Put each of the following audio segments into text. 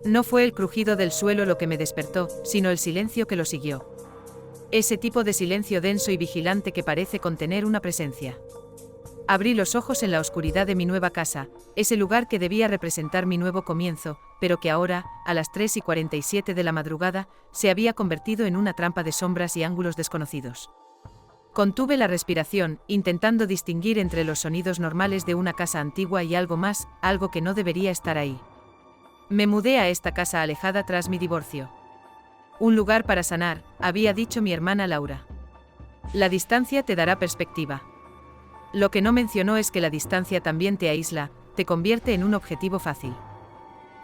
No fue el crujido del suelo lo que me despertó, sino el silencio que lo siguió. Ese tipo de silencio denso y vigilante que parece contener una presencia. Abrí los ojos en la oscuridad de mi nueva casa, ese lugar que debía representar mi nuevo comienzo, pero que ahora, a las 3:47 de la madrugada, se había convertido en una trampa de sombras y ángulos desconocidos. Contuve la respiración, intentando distinguir entre los sonidos normales de una casa antigua y algo más, algo que no debería estar ahí. Me mudé a esta casa alejada tras mi divorcio. Un lugar para sanar, había dicho mi hermana Laura. La distancia te dará perspectiva. Lo que no mencionó es que la distancia también te aísla, te convierte en un objetivo fácil.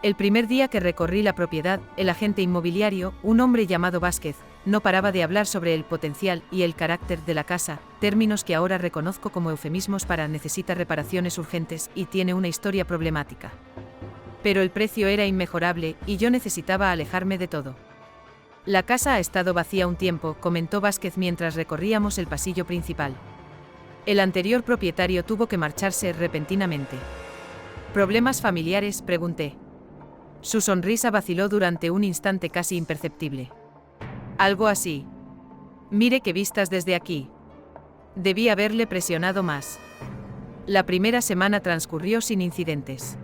El primer día que recorrí la propiedad, el agente inmobiliario, un hombre llamado Vázquez, no paraba de hablar sobre el potencial y el carácter de la casa, términos que ahora reconozco como eufemismos para necesita reparaciones urgentes y tiene una historia problemática. Pero el precio era inmejorable y yo necesitaba alejarme de todo. La casa ha estado vacía un tiempo, comentó Vázquez mientras recorríamos el pasillo principal. El anterior propietario tuvo que marcharse repentinamente. ¿Problemas familiares?, pregunté. Su sonrisa vaciló durante un instante casi imperceptible. Algo así. Mire qué vistas desde aquí. Debí haberle presionado más. La primera semana transcurrió sin incidentes.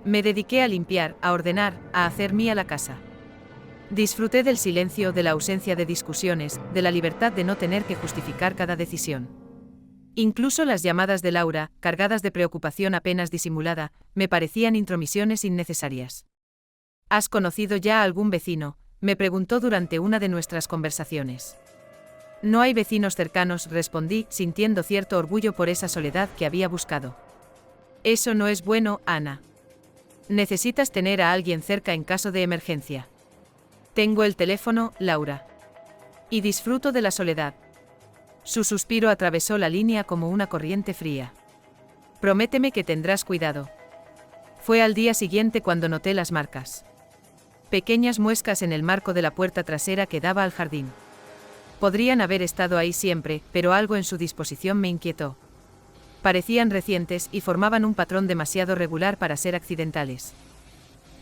Me dediqué a limpiar, a ordenar, a hacer mía la casa. Disfruté del silencio, de la ausencia de discusiones, de la libertad de no tener que justificar cada decisión. Incluso las llamadas de Laura, cargadas de preocupación apenas disimulada, me parecían intromisiones innecesarias. ¿Has conocido ya a algún vecino?, me preguntó durante una de nuestras conversaciones. No hay vecinos cercanos, respondí, sintiendo cierto orgullo por esa soledad que había buscado. Eso no es bueno, Ana. Necesitas tener a alguien cerca en caso de emergencia. Tengo el teléfono, Laura. Y disfruto de la soledad. Su suspiro atravesó la línea como una corriente fría. Prométeme que tendrás cuidado. Fue al día siguiente cuando noté las marcas. Pequeñas muescas en el marco de la puerta trasera que daba al jardín. Podrían haber estado ahí siempre, pero algo en su disposición me inquietó. Parecían recientes y formaban un patrón demasiado regular para ser accidentales.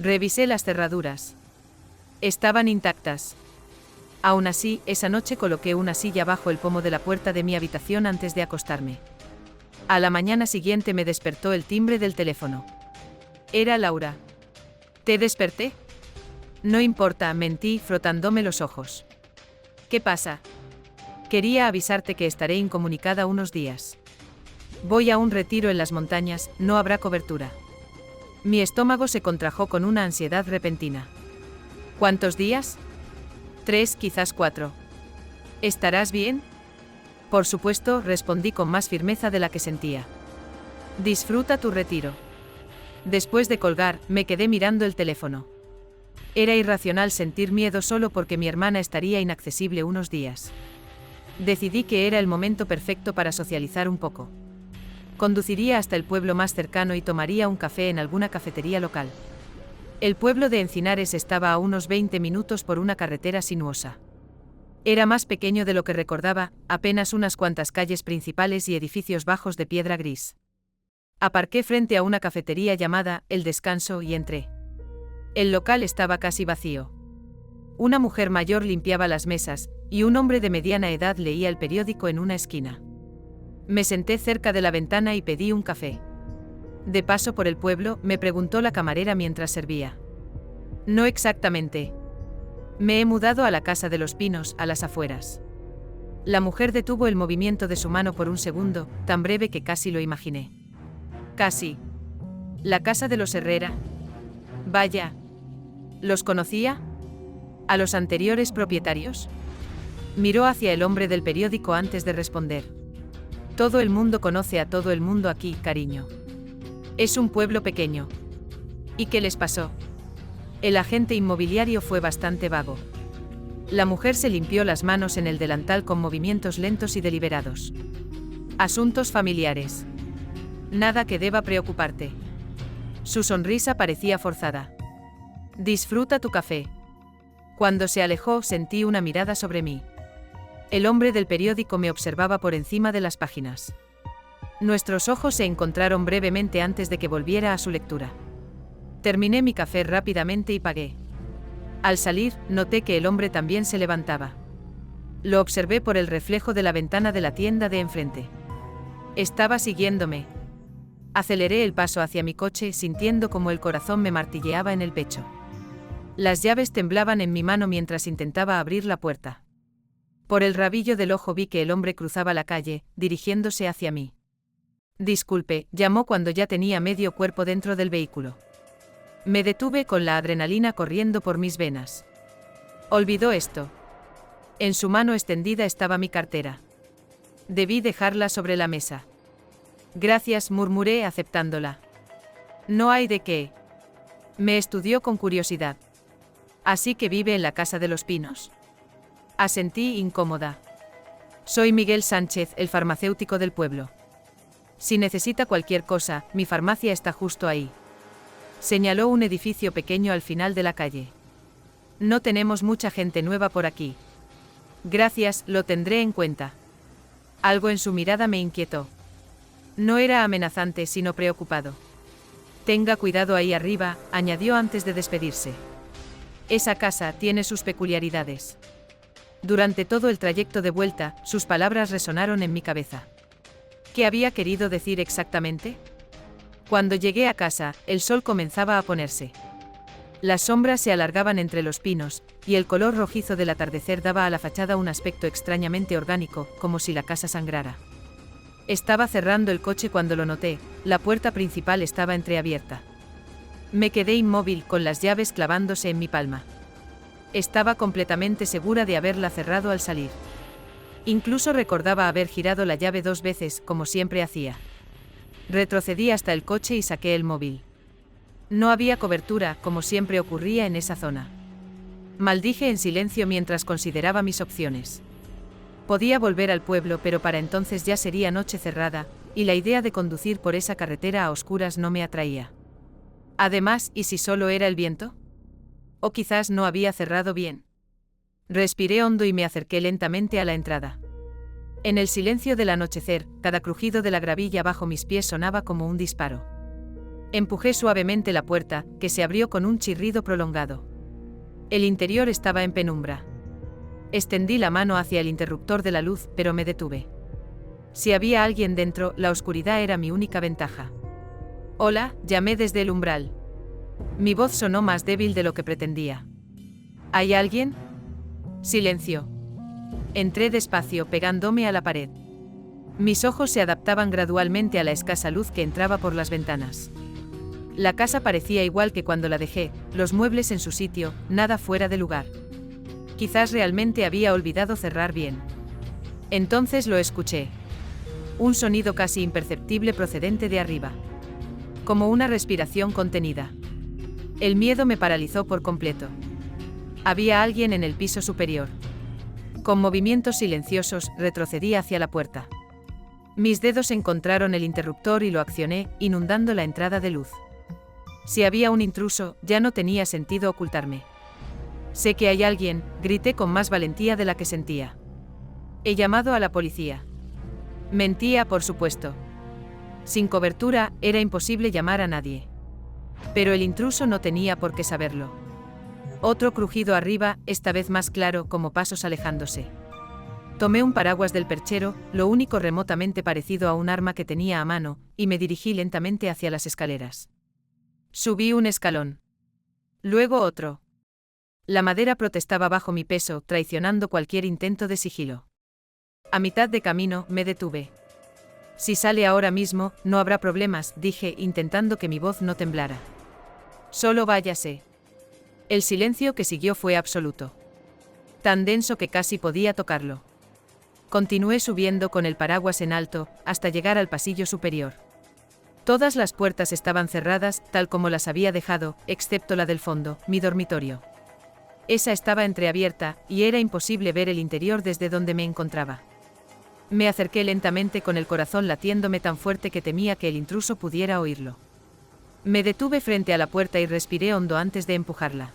Revisé las cerraduras. Estaban intactas. Aún así, esa noche coloqué una silla bajo el pomo de la puerta de mi habitación antes de acostarme. A la mañana siguiente me despertó el timbre del teléfono. Era Laura. ¿Te desperté? No importa, mentí, frotándome los ojos. ¿Qué pasa? Quería avisarte que estaré incomunicada unos días. Voy a un retiro en las montañas, no habrá cobertura. Mi estómago se contrajo con una ansiedad repentina. ¿Cuántos días? 3, quizás 4. ¿Estarás bien? Por supuesto, respondí con más firmeza de la que sentía. Disfruta tu retiro. Después de colgar, me quedé mirando el teléfono. Era irracional sentir miedo solo porque mi hermana estaría inaccesible unos días. Decidí que era el momento perfecto para socializar un poco. Conduciría hasta el pueblo más cercano y tomaría un café en alguna cafetería local. El pueblo de Encinares estaba a unos 20 minutos por una carretera sinuosa. Era más pequeño de lo que recordaba, apenas unas cuantas calles principales y edificios bajos de piedra gris. Aparqué frente a una cafetería llamada El Descanso y entré. El local estaba casi vacío. Una mujer mayor limpiaba las mesas, y un hombre de mediana edad leía el periódico en una esquina. Me senté cerca de la ventana y pedí un café. ¿De paso por el pueblo?, me preguntó la camarera mientras servía. No exactamente. Me he mudado a la Casa de los Pinos, a las afueras. La mujer detuvo el movimiento de su mano por un segundo, tan breve que casi lo imaginé. Casi. ¿La casa de los Herrera? Vaya. ¿Los conocía? ¿A los anteriores propietarios? Miró hacia el hombre del periódico antes de responder. Todo el mundo conoce a todo el mundo aquí, cariño. Es un pueblo pequeño. ¿Y qué les pasó? El agente inmobiliario fue bastante vago. La mujer se limpió las manos en el delantal con movimientos lentos y deliberados. Asuntos familiares. Nada que deba preocuparte. Su sonrisa parecía forzada. Disfruta tu café. Cuando se alejó, sentí una mirada sobre mí. El hombre del periódico me observaba por encima de las páginas. Nuestros ojos se encontraron brevemente antes de que volviera a su lectura. Terminé mi café rápidamente y pagué. Al salir, noté que el hombre también se levantaba. Lo observé por el reflejo de la ventana de la tienda de enfrente. Estaba siguiéndome. Aceleré el paso hacia mi coche, sintiendo como el corazón me martilleaba en el pecho. Las llaves temblaban en mi mano mientras intentaba abrir la puerta. Por el rabillo del ojo vi que el hombre cruzaba la calle, dirigiéndose hacia mí. Disculpe, llamó cuando ya tenía medio cuerpo dentro del vehículo. Me detuve con la adrenalina corriendo por mis venas. Olvidó esto. En su mano extendida estaba mi cartera. Debí dejarla sobre la mesa. Gracias, murmuré aceptándola. No hay de qué. Me estudió con curiosidad. Así que vive en la Casa de los Pinos. Asentí incómoda. Soy Miguel Sánchez, el farmacéutico del pueblo. Si necesita cualquier cosa, mi farmacia está justo ahí. Señaló un edificio pequeño al final de la calle. No tenemos mucha gente nueva por aquí. Gracias, lo tendré en cuenta. Algo en su mirada me inquietó. No era amenazante, sino preocupado. Tenga cuidado ahí arriba, añadió antes de despedirse. Esa casa tiene sus peculiaridades. Durante todo el trayecto de vuelta, sus palabras resonaron en mi cabeza. ¿Qué había querido decir exactamente? Cuando llegué a casa, el sol comenzaba a ponerse. Las sombras se alargaban entre los pinos, y el color rojizo del atardecer daba a la fachada un aspecto extrañamente orgánico, como si la casa sangrara. Estaba cerrando el coche cuando lo noté, la puerta principal estaba entreabierta. Me quedé inmóvil con las llaves clavándose en mi palma. Estaba completamente segura de haberla cerrado al salir. Incluso recordaba haber girado la llave 2 veces, como siempre hacía. Retrocedí hasta el coche y saqué el móvil. No había cobertura, como siempre ocurría en esa zona. Maldije en silencio mientras consideraba mis opciones. Podía volver al pueblo, pero para entonces ya sería noche cerrada, y la idea de conducir por esa carretera a oscuras no me atraía. Además, ¿y si solo era el viento? O quizás no había cerrado bien. Respiré hondo y me acerqué lentamente a la entrada. En el silencio del anochecer, cada crujido de la gravilla bajo mis pies sonaba como un disparo. Empujé suavemente la puerta, que se abrió con un chirrido prolongado. El interior estaba en penumbra. Extendí la mano hacia el interruptor de la luz, pero me detuve. Si había alguien dentro, la oscuridad era mi única ventaja. Hola, llamé desde el umbral. Mi voz sonó más débil de lo que pretendía. ¿Hay alguien? Silencio. Entré despacio, pegándome a la pared. Mis ojos se adaptaban gradualmente a la escasa luz que entraba por las ventanas. La casa parecía igual que cuando la dejé, los muebles en su sitio, nada fuera de lugar. Quizás realmente había olvidado cerrar bien. Entonces lo escuché. Un sonido casi imperceptible procedente de arriba. Como una respiración contenida. El miedo me paralizó por completo. Había alguien en el piso superior. Con movimientos silenciosos, retrocedí hacia la puerta. Mis dedos encontraron el interruptor y lo accioné, inundando la entrada de luz. Si había un intruso, ya no tenía sentido ocultarme. Sé que hay alguien, grité con más valentía de la que sentía. He llamado a la policía. Mentía, por supuesto. Sin cobertura, era imposible llamar a nadie. Pero el intruso no tenía por qué saberlo. Otro crujido arriba, esta vez más claro, como pasos alejándose. Tomé un paraguas del perchero, lo único remotamente parecido a un arma que tenía a mano, y me dirigí lentamente hacia las escaleras. Subí un escalón. Luego otro. La madera protestaba bajo mi peso, traicionando cualquier intento de sigilo. A mitad de camino, me detuve. Si sale ahora mismo, no habrá problemas, dije, intentando que mi voz no temblara. Solo váyase. El silencio que siguió fue absoluto. Tan denso que casi podía tocarlo. Continué subiendo con el paraguas en alto, hasta llegar al pasillo superior. Todas las puertas estaban cerradas, tal como las había dejado, excepto la del fondo, mi dormitorio. Esa estaba entreabierta, y era imposible ver el interior desde donde me encontraba. Me acerqué lentamente con el corazón latiéndome tan fuerte que temía que el intruso pudiera oírlo. Me detuve frente a la puerta y respiré hondo antes de empujarla.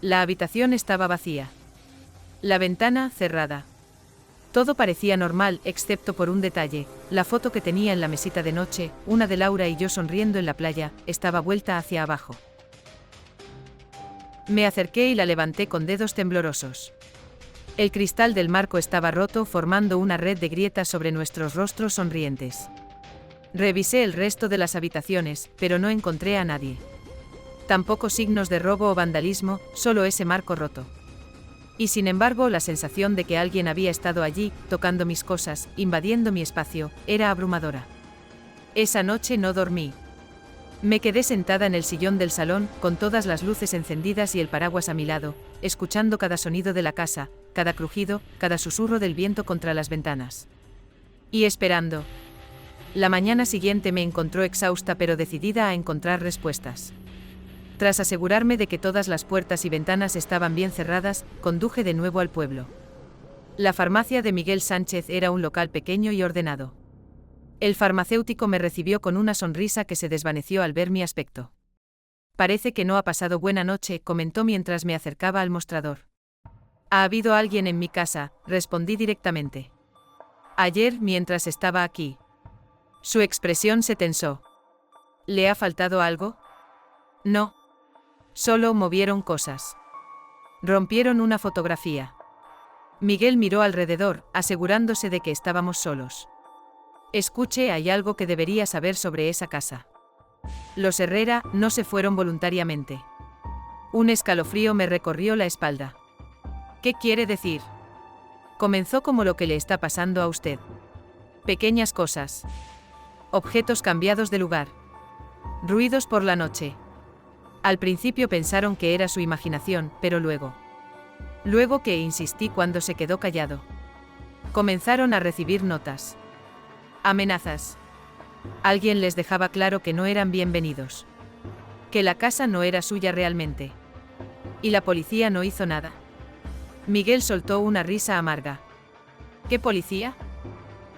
La habitación estaba vacía. La ventana cerrada. Todo parecía normal, excepto por un detalle: la foto que tenía en la mesita de noche, una de Laura y yo sonriendo en la playa, estaba vuelta hacia abajo. Me acerqué y la levanté con dedos temblorosos. El cristal del marco estaba roto, formando una red de grietas sobre nuestros rostros sonrientes. Revisé el resto de las habitaciones, pero no encontré a nadie. Tampoco signos de robo o vandalismo, solo ese marco roto. Y sin embargo, la sensación de que alguien había estado allí, tocando mis cosas, invadiendo mi espacio, era abrumadora. Esa noche no dormí. Me quedé sentada en el sillón del salón, con todas las luces encendidas y el paraguas a mi lado, escuchando cada sonido de la casa, cada crujido, cada susurro del viento contra las ventanas. Y esperando. La mañana siguiente me encontró exhausta pero decidida a encontrar respuestas. Tras asegurarme de que todas las puertas y ventanas estaban bien cerradas, conduje de nuevo al pueblo. La farmacia de Miguel Sánchez era un local pequeño y ordenado. El farmacéutico me recibió con una sonrisa que se desvaneció al ver mi aspecto. Parece que no ha pasado buena noche, comentó mientras me acercaba al mostrador. ¿Ha habido alguien en mi casa?, respondí directamente. Ayer, mientras estaba aquí. Su expresión se tensó. ¿Le ha faltado algo? No. Solo movieron cosas. Rompieron una fotografía. Miguel miró alrededor, asegurándose de que estábamos solos. Escuche, hay algo que debería saber sobre esa casa. Los Herrera no se fueron voluntariamente. Un escalofrío me recorrió la espalda. ¿Qué quiere decir? Comenzó como lo que le está pasando a usted. Pequeñas cosas. Objetos cambiados de lugar. Ruidos por la noche. Al principio pensaron que era su imaginación, pero luego que insistí cuando se quedó callado. Comenzaron a recibir notas. Amenazas. Alguien les dejaba claro que no eran bienvenidos. Que la casa no era suya realmente. Y la policía no hizo nada. Miguel soltó una risa amarga. ¿Qué policía?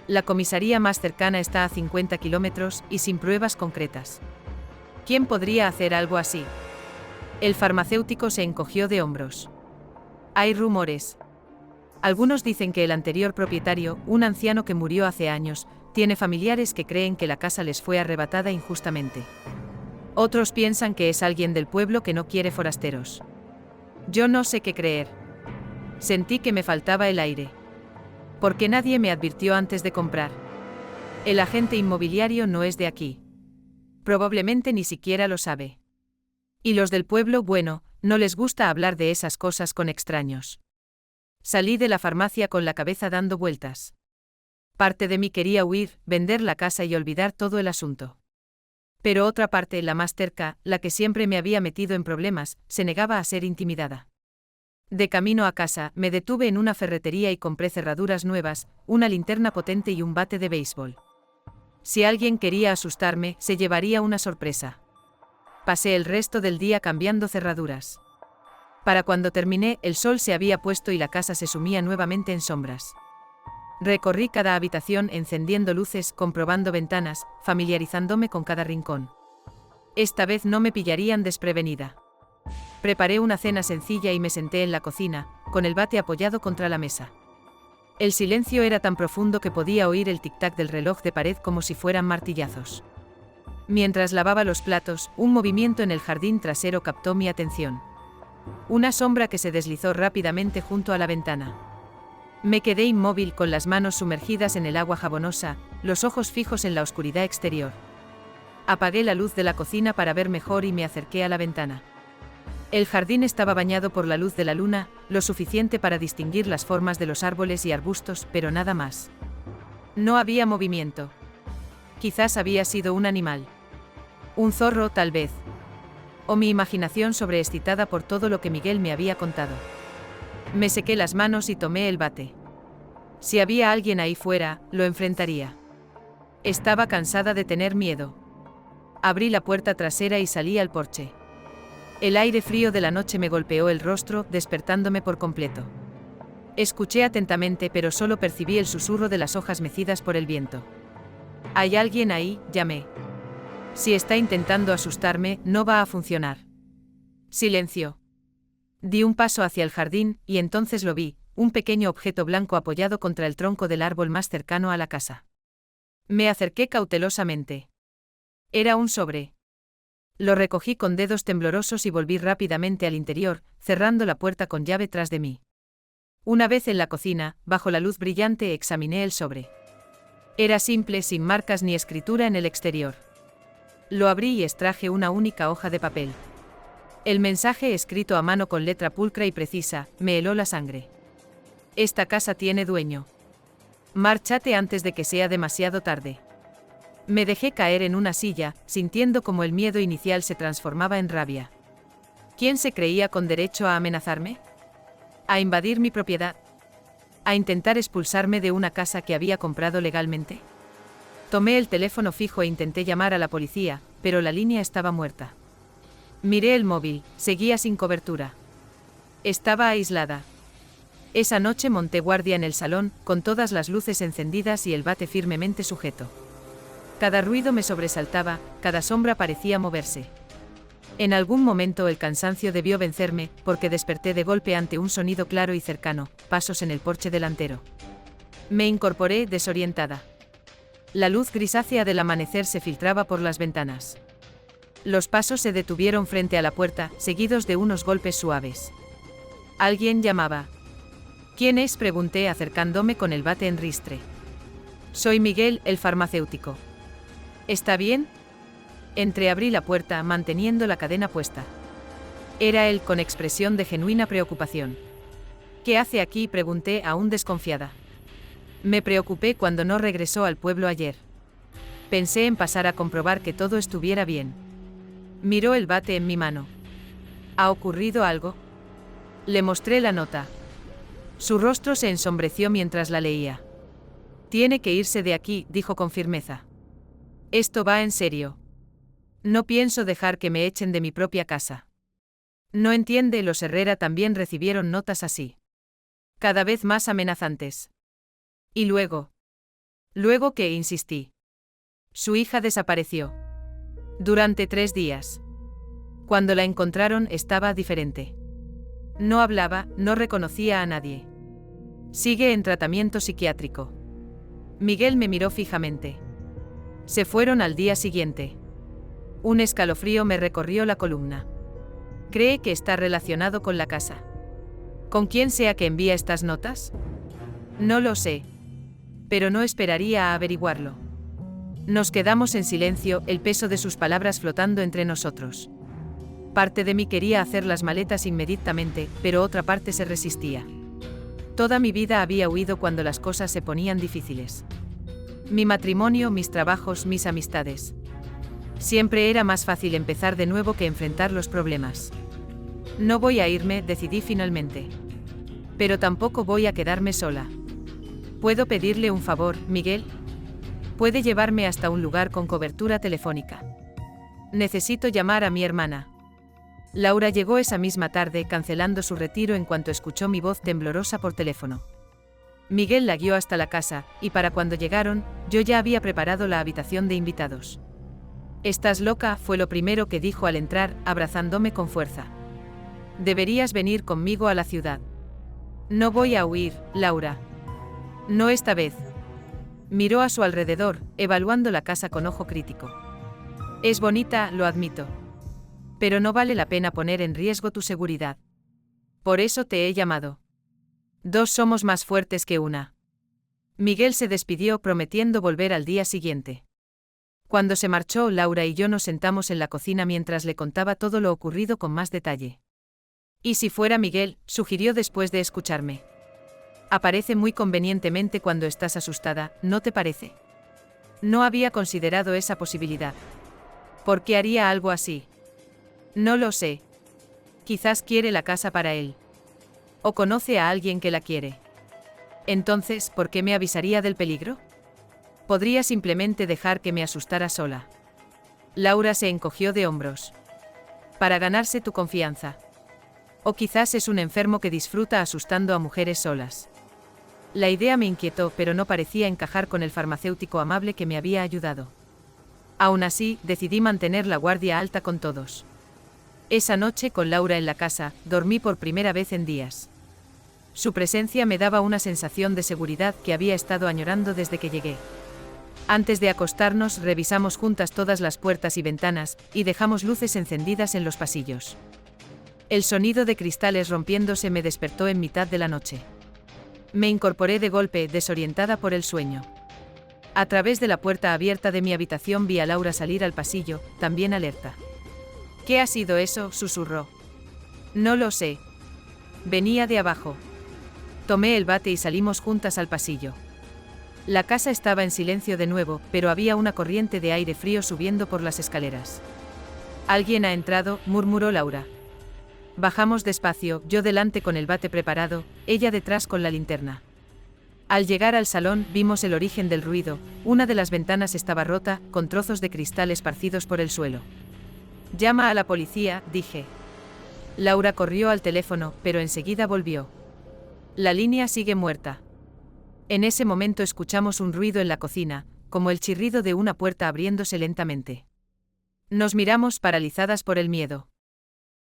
La comisaría más cercana está a 50 kilómetros y sin pruebas concretas. ¿Quién podría hacer algo así? El farmacéutico se encogió de hombros. Hay rumores. Algunos dicen que el anterior propietario, un anciano que murió hace años, tiene familiares que creen que la casa les fue arrebatada injustamente. Otros piensan que es alguien del pueblo que no quiere forasteros. Yo no sé qué creer. Sentí que me faltaba el aire. Porque nadie me advirtió antes de comprar. El agente inmobiliario no es de aquí. Probablemente ni siquiera lo sabe. Y los del pueblo, bueno, no les gusta hablar de esas cosas con extraños. Salí de la farmacia con la cabeza dando vueltas. Parte de mí quería huir, vender la casa y olvidar todo el asunto. Pero otra parte, la más terca, la que siempre me había metido en problemas, se negaba a ser intimidada. De camino a casa, me detuve en una ferretería y compré cerraduras nuevas, una linterna potente y un bate de béisbol. Si alguien quería asustarme, se llevaría una sorpresa. Pasé el resto del día cambiando cerraduras. Para cuando terminé, el sol se había puesto y la casa se sumía nuevamente en sombras. Recorrí cada habitación encendiendo luces, comprobando ventanas, familiarizándome con cada rincón. Esta vez no me pillarían desprevenida. Preparé una cena sencilla y me senté en la cocina, con el bate apoyado contra la mesa. El silencio era tan profundo que podía oír el tic-tac del reloj de pared como si fueran martillazos. Mientras lavaba los platos, un movimiento en el jardín trasero captó mi atención. Una sombra que se deslizó rápidamente junto a la ventana. Me quedé inmóvil con las manos sumergidas en el agua jabonosa, los ojos fijos en la oscuridad exterior. Apagué la luz de la cocina para ver mejor y me acerqué a la ventana. El jardín estaba bañado por la luz de la luna, lo suficiente para distinguir las formas de los árboles y arbustos, pero nada más. No había movimiento. Quizás había sido un animal. Un zorro, tal vez. O mi imaginación sobreexcitada por todo lo que Miguel me había contado. Me sequé las manos y tomé el bate. Si había alguien ahí fuera, lo enfrentaría. Estaba cansada de tener miedo. Abrí la puerta trasera y salí al porche. El aire frío de la noche me golpeó el rostro, despertándome por completo. Escuché atentamente, pero solo percibí el susurro de las hojas mecidas por el viento. ¿Hay alguien ahí?, llamé. Si está intentando asustarme, no va a funcionar. Silencio. Di un paso hacia el jardín, y entonces lo vi, un pequeño objeto blanco apoyado contra el tronco del árbol más cercano a la casa. Me acerqué cautelosamente. Era un sobre. Lo recogí con dedos temblorosos y volví rápidamente al interior, cerrando la puerta con llave tras de mí. Una vez en la cocina, bajo la luz brillante, examiné el sobre. Era simple, sin marcas ni escritura en el exterior. Lo abrí y extraje una única hoja de papel. El mensaje, escrito a mano con letra pulcra y precisa, me heló la sangre. Esta casa tiene dueño. Márchate antes de que sea demasiado tarde. Me dejé caer en una silla, sintiendo como el miedo inicial se transformaba en rabia. ¿Quién se creía con derecho a amenazarme? ¿A invadir mi propiedad? ¿A intentar expulsarme de una casa que había comprado legalmente? Tomé el teléfono fijo e intenté llamar a la policía, pero la línea estaba muerta. Miré el móvil, seguía sin cobertura. Estaba aislada. Esa noche monté guardia en el salón, con todas las luces encendidas y el bate firmemente sujeto. Cada ruido me sobresaltaba, cada sombra parecía moverse. En algún momento el cansancio debió vencerme, porque desperté de golpe ante un sonido claro y cercano, pasos en el porche delantero. Me incorporé, desorientada. La luz grisácea del amanecer se filtraba por las ventanas. Los pasos se detuvieron frente a la puerta, seguidos de unos golpes suaves. Alguien llamaba. ¿Quién es?, pregunté acercándome con el bate en ristre. Soy Miguel, el farmacéutico. ¿Está bien? Entreabrí la puerta, manteniendo la cadena puesta. Era él, con expresión de genuina preocupación. ¿Qué hace aquí?, pregunté, aún desconfiada. Me preocupé cuando no regresó al pueblo ayer. Pensé en pasar a comprobar que todo estuviera bien. Miró el bate en mi mano. ¿Ha ocurrido algo? Le mostré la nota. Su rostro se ensombreció mientras la leía. Tiene que irse de aquí, dijo con firmeza. Esto va en serio. No pienso dejar que me echen de mi propia casa. No entiende, los Herrera también recibieron notas así. Cada vez más amenazantes. Y luego. Luego que insistí. Su hija desapareció. Durante 3 días. Cuando la encontraron estaba diferente. No hablaba, no reconocía a nadie. Sigue en tratamiento psiquiátrico. Miguel me miró fijamente. Se fueron al día siguiente. Un escalofrío me recorrió la columna. ¿Cree que está relacionado con la casa? ¿Con quién sea que envía estas notas? No lo sé. Pero no esperaría a averiguarlo. Nos quedamos en silencio, el peso de sus palabras flotando entre nosotros. Parte de mí quería hacer las maletas inmediatamente, pero otra parte se resistía. Toda mi vida había huido cuando las cosas se ponían difíciles. Mi matrimonio, mis trabajos, mis amistades. Siempre era más fácil empezar de nuevo que enfrentar los problemas. No voy a irme, decidí finalmente. Pero tampoco voy a quedarme sola. ¿Puedo pedirle un favor, Miguel? Puede llevarme hasta un lugar con cobertura telefónica. Necesito llamar a mi hermana. Laura llegó esa misma tarde, cancelando su retiro en cuanto escuchó mi voz temblorosa por teléfono. Miguel la guió hasta la casa, y para cuando llegaron, yo ya había preparado la habitación de invitados. «¿Estás loca?», fue lo primero que dijo al entrar, abrazándome con fuerza. «Deberías venir conmigo a la ciudad». «No voy a huir, Laura». «No esta vez». Miró a su alrededor, evaluando la casa con ojo crítico. «Es bonita, lo admito. Pero no vale la pena poner en riesgo tu seguridad. Por eso te he llamado. 2 somos más fuertes que una». Miguel se despidió prometiendo volver al día siguiente. Cuando se marchó, Laura y yo nos sentamos en la cocina mientras le contaba todo lo ocurrido con más detalle. «¿Y si fuera Miguel?», sugirió después de escucharme. «Aparece muy convenientemente cuando estás asustada, ¿no te parece?». No había considerado esa posibilidad. ¿Por qué haría algo así? No lo sé. Quizás quiere la casa para él. O conoce a alguien que la quiere. Entonces, ¿por qué me avisaría del peligro? Podría simplemente dejar que me asustara sola. Laura se encogió de hombros. Para ganarse tu confianza. O quizás es un enfermo que disfruta asustando a mujeres solas. La idea me inquietó, pero no parecía encajar con el farmacéutico amable que me había ayudado. Aún así, decidí mantener la guardia alta con todos. Esa noche, con Laura en la casa, dormí por primera vez en días. Su presencia me daba una sensación de seguridad que había estado añorando desde que llegué. Antes de acostarnos, revisamos juntas todas las puertas y ventanas, y dejamos luces encendidas en los pasillos. El sonido de cristales rompiéndose me despertó en mitad de la noche. Me incorporé de golpe, desorientada por el sueño. A través de la puerta abierta de mi habitación vi a Laura salir al pasillo, también alerta. «¿Qué ha sido eso?», susurró. «No lo sé. Venía de abajo». Tomé el bate y salimos juntas al pasillo. La casa estaba en silencio de nuevo, pero había una corriente de aire frío subiendo por las escaleras. «Alguien ha entrado», murmuró Laura. Bajamos despacio, yo delante con el bate preparado, ella detrás con la linterna. Al llegar al salón, vimos el origen del ruido. Una de las ventanas estaba rota, con trozos de cristal esparcidos por el suelo. «Llama a la policía», dije. Laura corrió al teléfono, pero enseguida volvió. «La línea sigue muerta». En ese momento escuchamos un ruido en la cocina, como el chirrido de una puerta abriéndose lentamente. Nos miramos paralizadas por el miedo.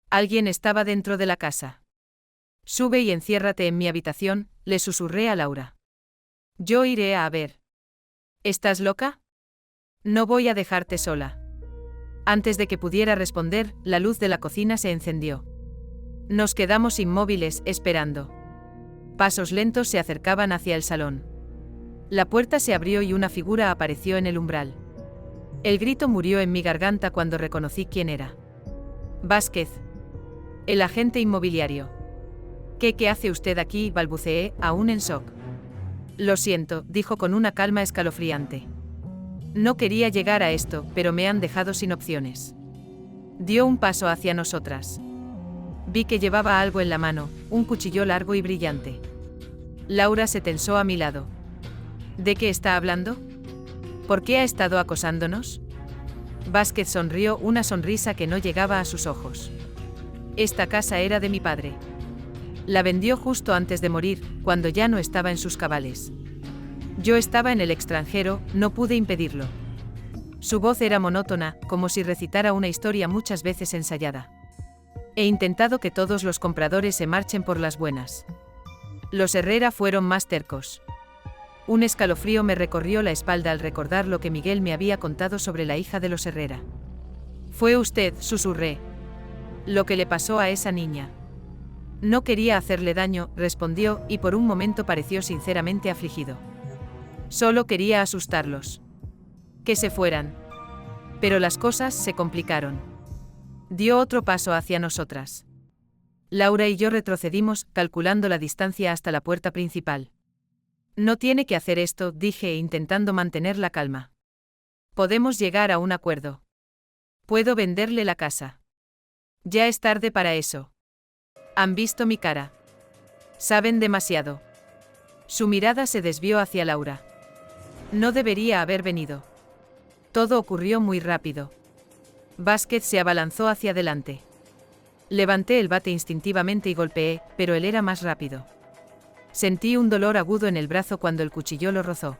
Alguien estaba dentro de la casa. «Sube y enciérrate en mi habitación», le susurré a Laura. «Yo iré a ver». «¿Estás loca? No voy a dejarte sola». Antes de que pudiera responder, la luz de la cocina se encendió. Nos quedamos inmóviles, esperando. Pasos lentos se acercaban hacia el salón. La puerta se abrió y una figura apareció en el umbral. El grito murió en mi garganta cuando reconocí quién era. «Vázquez. El agente inmobiliario». ¿Qué hace usted aquí?», balbuceé, aún en shock. «Lo siento», dijo con una calma escalofriante. «No quería llegar a esto, pero me han dejado sin opciones». Dio un paso hacia nosotras. Vi que llevaba algo en la mano, un cuchillo largo y brillante. Laura se tensó a mi lado. ¿De qué está hablando? ¿Por qué ha estado acosándonos? Vázquez sonrió, una sonrisa que no llegaba a sus ojos. Esta casa era de mi padre. La vendió justo antes de morir, cuando ya no estaba en sus cabales. Yo estaba en el extranjero, no pude impedirlo. Su voz era monótona, como si recitara una historia muchas veces ensayada. He intentado que todos los compradores se marchen por las buenas. Los Herrera fueron más tercos. Un escalofrío me recorrió la espalda al recordar lo que Miguel me había contado sobre la hija de los Herrera. «Fue usted», susurré. «Lo que le pasó a esa niña». «No quería hacerle daño», respondió, y por un momento pareció sinceramente afligido. «Solo quería asustarlos. Que se fueran». Pero las cosas se complicaron. Dio otro paso hacia nosotras. Laura y yo retrocedimos, calculando la distancia hasta la puerta principal. «No tiene que hacer esto», dije, intentando mantener la calma. «Podemos llegar a un acuerdo. Puedo venderle la casa. Ya es tarde para eso. Han visto mi cara. Saben demasiado». Su mirada se desvió hacia Laura. «No debería haber venido». Todo ocurrió muy rápido. Vázquez se abalanzó hacia adelante. Levanté el bate instintivamente y golpeé, pero él era más rápido. Sentí un dolor agudo en el brazo cuando el cuchillo lo rozó.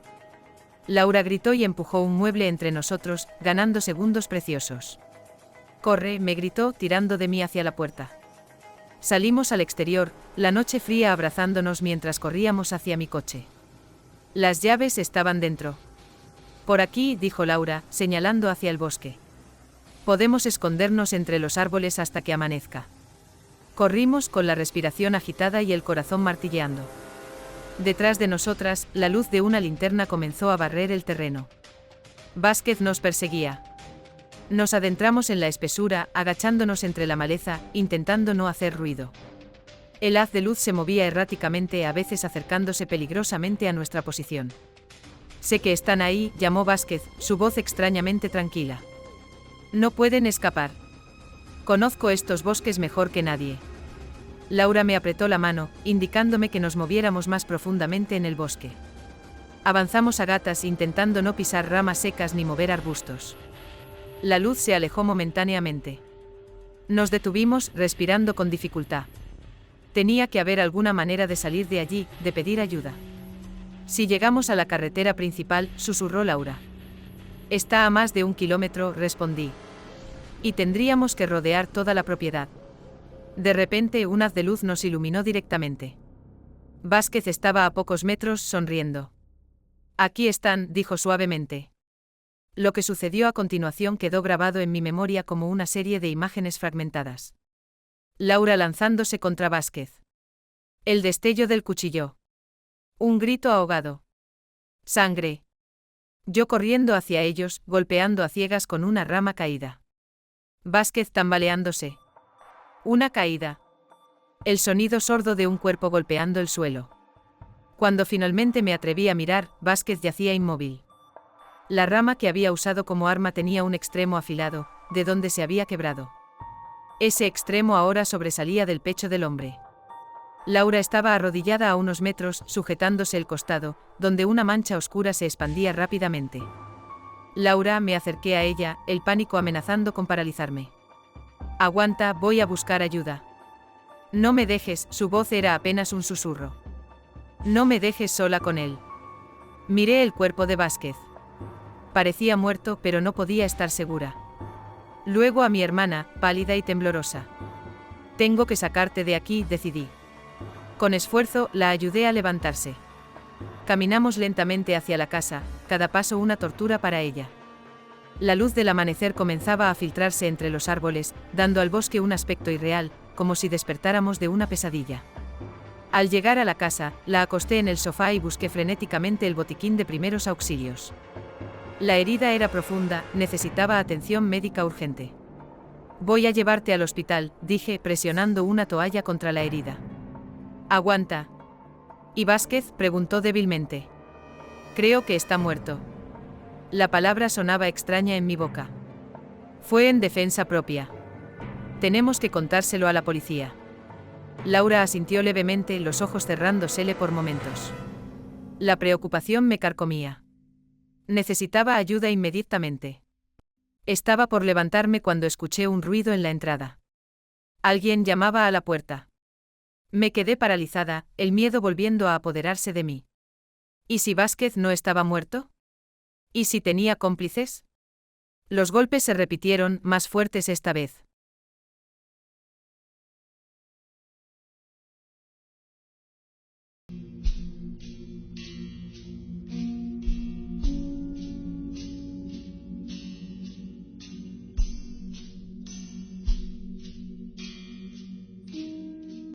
Laura gritó y empujó un mueble entre nosotros, ganando segundos preciosos. «Corre», me gritó, tirando de mí hacia la puerta. Salimos al exterior, la noche fría abrazándonos mientras corríamos hacia mi coche. Las llaves estaban dentro. «Por aquí», dijo Laura, señalando hacia el bosque. «Podemos escondernos entre los árboles hasta que amanezca». Corrimos con la respiración agitada y el corazón martilleando. Detrás de nosotras, la luz de una linterna comenzó a barrer el terreno. Vázquez nos perseguía. Nos adentramos en la espesura, agachándonos entre la maleza, intentando no hacer ruido. El haz de luz se movía erráticamente, a veces acercándose peligrosamente a nuestra posición. «Sé que están ahí», llamó Vázquez, su voz extrañamente tranquila. «No pueden escapar. Conozco estos bosques mejor que nadie». Laura me apretó la mano, indicándome que nos moviéramos más profundamente en el bosque. Avanzamos a gatas, intentando no pisar ramas secas ni mover arbustos. La luz se alejó momentáneamente. Nos detuvimos, respirando con dificultad. Tenía que haber alguna manera de salir de allí, de pedir ayuda. «Si llegamos a la carretera principal», susurró Laura. «Está a más de 1 kilómetro», respondí. «Y tendríamos que rodear toda la propiedad». De repente un haz de luz nos iluminó directamente. Vázquez estaba a pocos metros, sonriendo. «Aquí están», dijo suavemente. Lo que sucedió a continuación quedó grabado en mi memoria como una serie de imágenes fragmentadas. Laura lanzándose contra Vázquez. El destello del cuchillo. Un grito ahogado. Sangre. Yo corriendo hacia ellos, golpeando a ciegas con una rama caída. Vázquez tambaleándose. Una caída. El sonido sordo de un cuerpo golpeando el suelo. Cuando finalmente me atreví a mirar, Vázquez yacía inmóvil. La rama que había usado como arma tenía un extremo afilado, de donde se había quebrado. Ese extremo ahora sobresalía del pecho del hombre. Laura estaba arrodillada a unos metros, sujetándose el costado, donde una mancha oscura se expandía rápidamente. Laura, me acerqué a ella, el pánico amenazando con paralizarme. Aguanta, voy a buscar ayuda. No me dejes, su voz era apenas un susurro. No me dejes sola con él. Miré el cuerpo de Vázquez. Parecía muerto, pero no podía estar segura. Luego a mi hermana, pálida y temblorosa. Tengo que sacarte de aquí, decidí. Con esfuerzo, la ayudé a levantarse. Caminamos lentamente hacia la casa, cada paso una tortura para ella. La luz del amanecer comenzaba a filtrarse entre los árboles, dando al bosque un aspecto irreal, como si despertáramos de una pesadilla. Al llegar a la casa, la acosté en el sofá y busqué frenéticamente el botiquín de primeros auxilios. La herida era profunda, necesitaba atención médica urgente. Voy a llevarte al hospital, dije, presionando una toalla contra la herida. Aguanta. ¿Y Vázquez?, preguntó débilmente. Creo que está muerto. La palabra sonaba extraña en mi boca. Fue en defensa propia. Tenemos que contárselo a la policía. Laura asintió levemente, los ojos cerrándosele por momentos. La preocupación me carcomía. Necesitaba ayuda inmediatamente. Estaba por levantarme cuando escuché un ruido en la entrada. Alguien llamaba a la puerta. Me quedé paralizada, el miedo volviendo a apoderarse de mí. ¿Y si Vázquez no estaba muerto? ¿Y si tenía cómplices? Los golpes se repitieron, más fuertes esta vez.